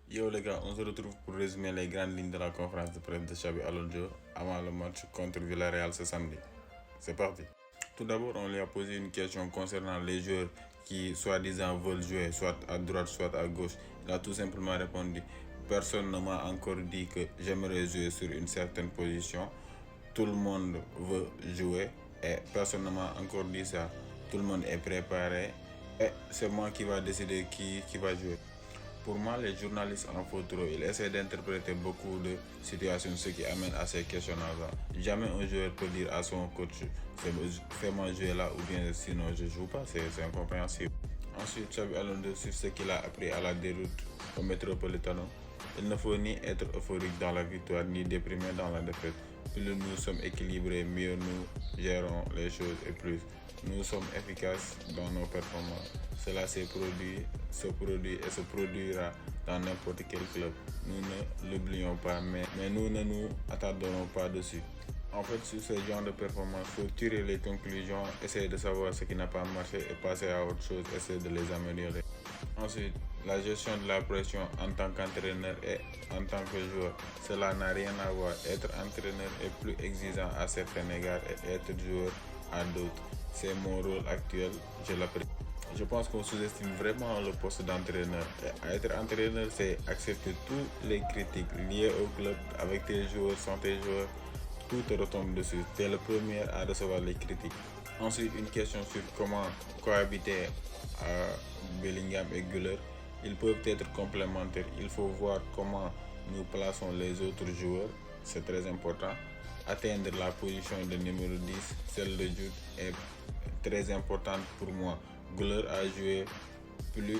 Yo les gars, on se retrouve pour résumer les grandes lignes de la conférence de presse de Xabi Alonso avant le match contre Villarreal ce samedi. C'est parti. Tout d'abord, on lui a posé une question concernant les joueurs qui soi-disant veulent jouer soit à droite soit à gauche. Il a tout simplement répondu: personne ne m'a encore dit que j'aimerais jouer sur une certaine position. Tout le monde veut jouer et personne ne m'a encore dit ça. Tout le monde est préparé et c'est moi qui va décider qui va jouer. Pour moi, les journalistes en font trop. Ils essaient d'interpréter beaucoup de situations, ce qui amène à ces questionnements-là. Jamais un joueur peut dire à son coach: fais-moi jouer là ou bien sinon je joue pas. C'est incompréhensible. Ensuite, Xabi Alonso sur ce qu'il a appris à la déroute au Metropolitano. Il ne faut ni être euphorique dans la victoire ni déprimé dans la défaite. Plus nous sommes équilibrés, mieux nous gérons les choses et plus nous sommes efficaces dans nos performances. Cela se produit et se produira dans n'importe quel club. Nous ne l'oublions pas, mais nous ne nous attarderons pas dessus. En fait, sur ce genre de performance, il faut tirer les conclusions, essayer de savoir ce qui n'a pas marché et passer à autre chose, essayer de les améliorer. Ensuite, la gestion de la pression en tant qu'entraîneur et en tant que joueur. Cela n'a rien à voir. Être entraîneur est plus exigeant à certains égards et être joueur à d'autres. C'est mon rôle actuel, je l'apprécie. Je pense qu'on sous-estime vraiment le poste d'entraîneur. Être entraîneur, c'est accepter toutes les critiques liées au club, avec tes joueurs, sans tes joueurs. Tout te retombe dessus. Tu es le premier à recevoir les critiques. Ensuite, une question sur comment cohabiter à Bellingham et Güler. Ils peuvent être complémentaires. Il faut voir comment nous plaçons les autres joueurs. C'est très important. Atteindre la position de numéro 10, celle de Jude, est très importante pour moi. Güler a joué plus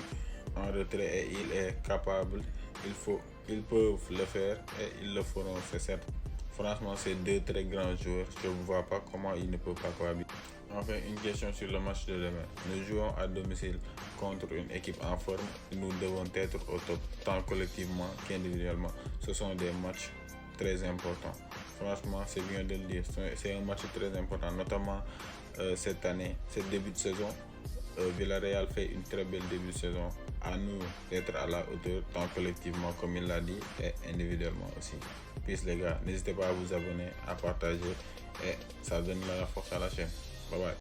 en retrait et il est capable. Ils peuvent le faire et ils le feront, c'est certain. Franchement, c'est deux très grands joueurs. Je ne vois pas comment ils ne peuvent pas cohabiter. Enfin, une question sur le match de demain. Nous jouons à domicile contre une équipe en forme. Nous devons être au top, tant collectivement qu'individuellement. Ce sont des matchs très importants. Franchement, c'est bien de le dire. C'est un match très important, notamment cette année, ce début de saison. Villarreal fait une très belle début de saison. À nous d'être à la hauteur, tant collectivement comme il l'a dit, et individuellement aussi. Peace les gars, n'hésitez pas à vous abonner, à partager, et ça donne la force à la chaîne. Bye bye.